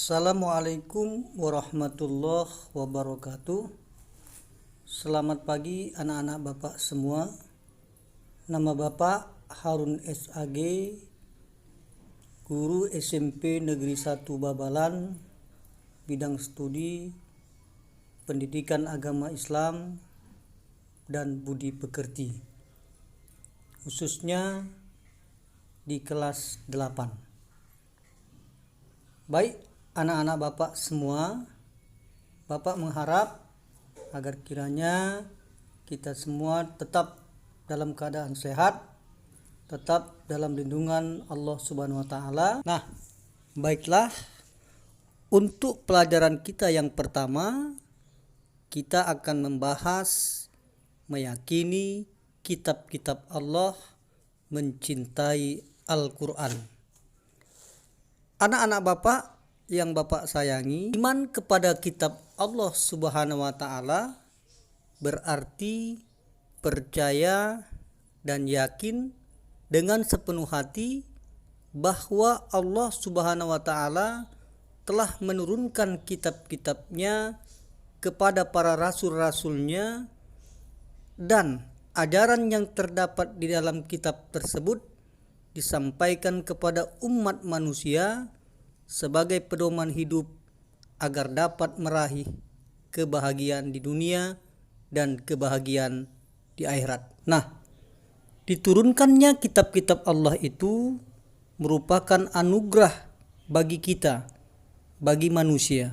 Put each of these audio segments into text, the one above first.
Assalamualaikum warahmatullahi wabarakatuh. Selamat pagi anak-anak Bapak semua. Nama Bapak Harun SAG, guru SMP Negeri 1 Babalan, bidang studi Pendidikan Agama Islam dan Budi Pekerti, khususnya di kelas 8. Baik anak-anak Bapak semua, Bapak mengharap agar kiranya kita semua tetap dalam keadaan sehat, tetap dalam lindungan Allah Subhanahu wa taala. Nah, baiklah, untuk pelajaran kita yang pertama, kita akan membahas meyakini kitab-kitab Allah, mencintai Al-Qur'an. Anak-anak Bapak yang Bapak sayangi, iman kepada kitab Allah Subhanahu wa taala berarti percaya dan yakin dengan sepenuh hati bahwa Allah Subhanahu wa taala telah menurunkan kitab-kitabnya kepada para rasul-rasulnya, dan ajaran yang terdapat di dalam kitab tersebut disampaikan kepada umat manusia sebagai pedoman hidup agar dapat meraih kebahagiaan di dunia dan kebahagiaan di akhirat. Nah, diturunkannya kitab-kitab Allah itu merupakan anugerah bagi kita, bagi manusia.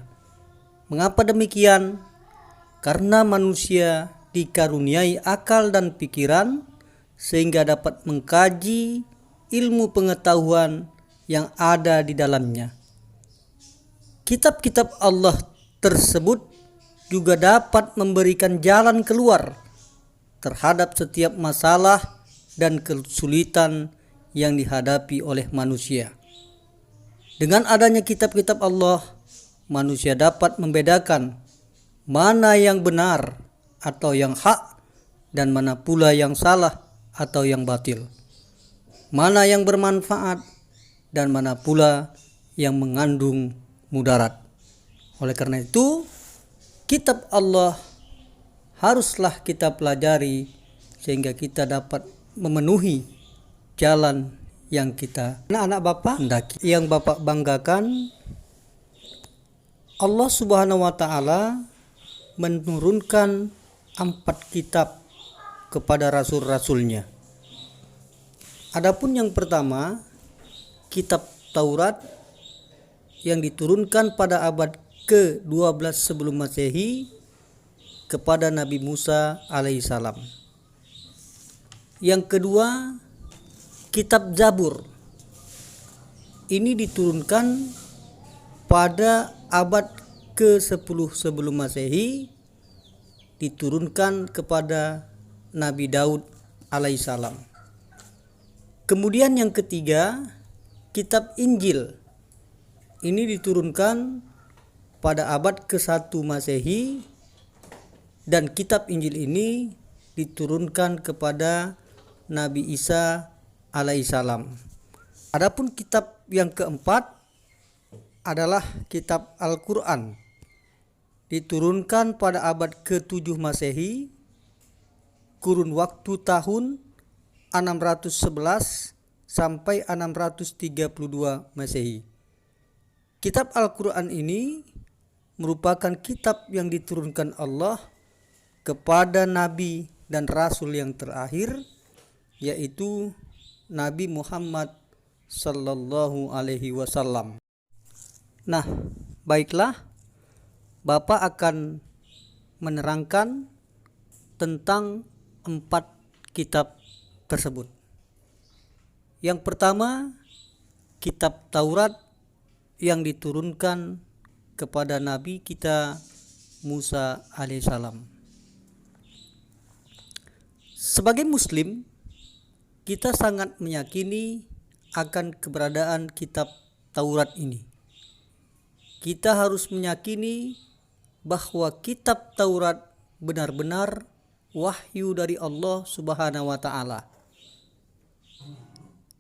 Mengapa demikian? Karena manusia dikaruniai akal dan pikiran sehingga dapat mengkaji ilmu pengetahuan yang ada di dalamnya. Kitab-kitab Allah tersebut juga dapat memberikan jalan keluar terhadap setiap masalah dan kesulitan yang dihadapi oleh manusia. Dengan adanya kitab-kitab Allah, manusia dapat membedakan mana yang benar atau yang hak dan mana pula yang salah atau yang batil. Mana yang bermanfaat dan mana pula yang mengandung mudarat. Oleh karena itu, kitab Allah haruslah kita pelajari sehingga kita dapat memenuhi jalan yang kita anak-anak Bapak hendaki. Yang Bapak banggakan, Allah Subhanahu wa taala menurunkan 4 kitab kepada rasul-rasulnya. Adapun yang pertama, kitab Taurat yang diturunkan pada abad ke-12 sebelum Masehi kepada Nabi Musa alaihissalam. Yang kedua, kitab Zabur. Ini diturunkan pada abad ke-10 sebelum Masehi, diturunkan kepada Nabi Daud alaihissalam. Kemudian yang ketiga, kitab Injil. Ini diturunkan pada abad ke-1 Masehi, dan kitab Injil ini diturunkan kepada Nabi Isa alaihissalam. Adapun kitab yang keempat adalah kitab Al-Qur'an. Diturunkan pada abad ke-7 Masehi, kurun waktu tahun 611 sampai 632 Masehi. Kitab Al-Qur'an ini merupakan kitab yang diturunkan Allah kepada Nabi dan Rasul yang terakhir, yaitu Nabi Muhammad sallallahu alaihi wasallam. Nah, baiklah, Bapak akan menerangkan tentang 4 kitab tersebut. Yang pertama, kitab Taurat yang diturunkan kepada Nabi kita Musa alaihissalam. Sebagai Muslim, kita sangat meyakini akan keberadaan kitab Taurat ini. Kita harus meyakini bahwa kitab Taurat benar-benar wahyu dari Allah Subhanahu wa taala.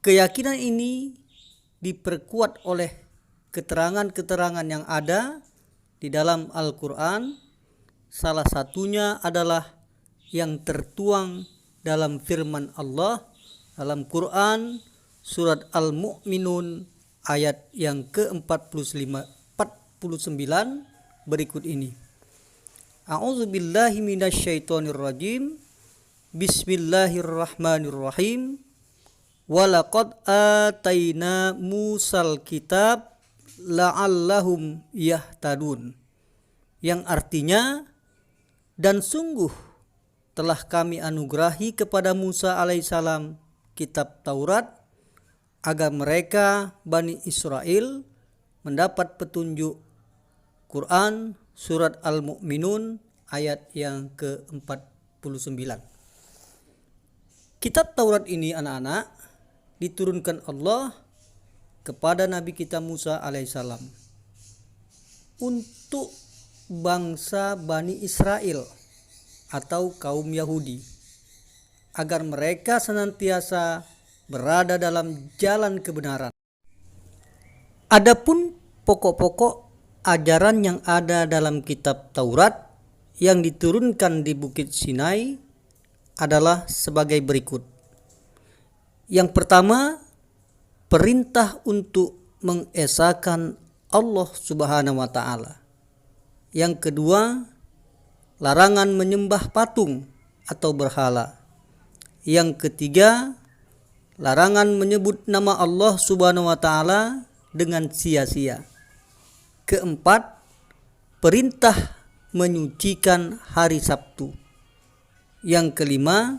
Keyakinan ini diperkuat oleh keterangan-keterangan yang ada di dalam Al-Quran. Salah satunya adalah yang tertuang dalam firman Allah dalam Quran surat Al-Mu'minun ayat yang ke-49 berikut ini. A'udzubillahi minasyaitonirrajim. Bismillahirrahmanirrahim. Walaqad ataina Musal kitab la'allahum yahtadun. Yang artinya, dan sungguh telah kami anugerahi kepada Musa alaihissalam kitab Taurat agar mereka Bani Israel mendapat petunjuk. Quran surat Al-Mu'minun ayat yang ke-49. Kitab Taurat ini anak-anak diturunkan Allah kepada Nabi kita Musa alaihissalam untuk bangsa Bani Israel atau kaum Yahudi agar mereka senantiasa berada dalam jalan kebenaran. Adapun pokok-pokok ajaran yang ada dalam kitab Taurat yang diturunkan di Bukit Sinai adalah sebagai berikut. Yang pertama, perintah untuk mengesahkan Allah Subhanahu wa taala. Yang kedua, larangan menyembah patung atau berhala. Yang ketiga, larangan menyebut nama Allah Subhanahu wa taala dengan sia-sia. Keempat, perintah menyucikan hari Sabtu. Yang kelima,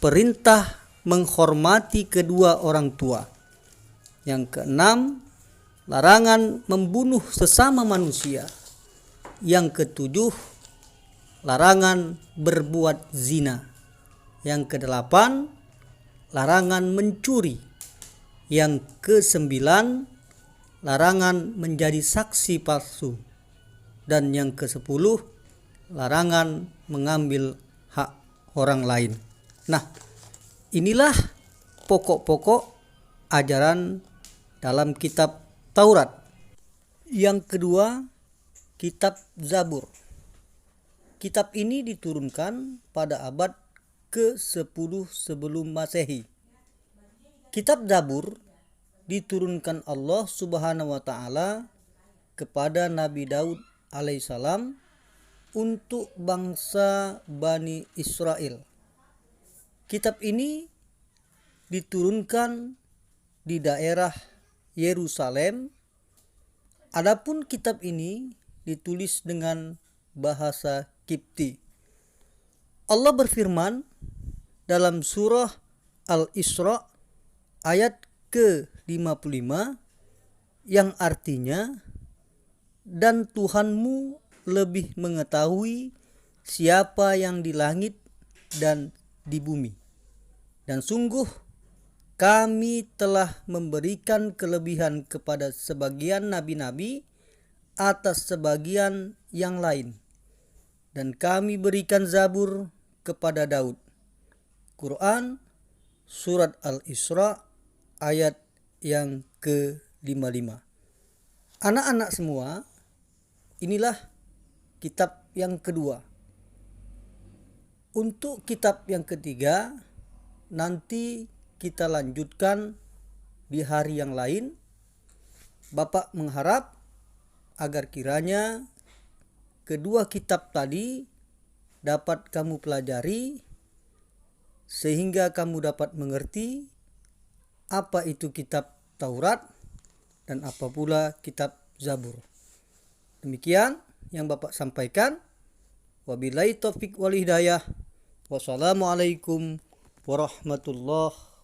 perintah menghormati kedua orang tua. Yang keenam, larangan membunuh sesama manusia. Yang ketujuh, larangan berbuat zina. Yang kedelapan, larangan mencuri. Yang kesembilan, larangan menjadi saksi palsu. Dan yang ke-10, larangan mengambil hak orang lain. Nah, inilah pokok-pokok ajaran dalam kitab Taurat. Yang kedua, kitab Zabur. Kitab ini diturunkan pada abad ke-10 sebelum Masehi. Kitab Zabur diturunkan Allah Subhanahu wa taala kepada Nabi Daud alaihissalam untuk bangsa Bani Israel. Kitab ini diturunkan di daerah Yerusalem. Adapun kitab ini ditulis dengan bahasa Kipti. Allah berfirman dalam surah Al-Isra ayat ke-55 yang artinya, dan Tuhanmu lebih mengetahui siapa yang di langit dan di bumi. Dan sungguh kami telah memberikan kelebihan kepada sebagian nabi-nabi atas sebagian yang lain. Dan kami berikan Zabur kepada Daud. Quran surat Al-Isra ayat yang ke-55. Anak-anak semua, inilah kitab yang kedua. Untuk kitab yang ketiga nanti kita lanjutkan di hari yang lain. Bapak mengharap agar kiranya kedua kitab tadi dapat kamu pelajari sehingga kamu dapat mengerti apa itu kitab Taurat dan apa pula kitab Zabur. Demikian yang Bapak sampaikan. Wabillahi taufik wal hidayah. Wassalamualaikum warahmatullahi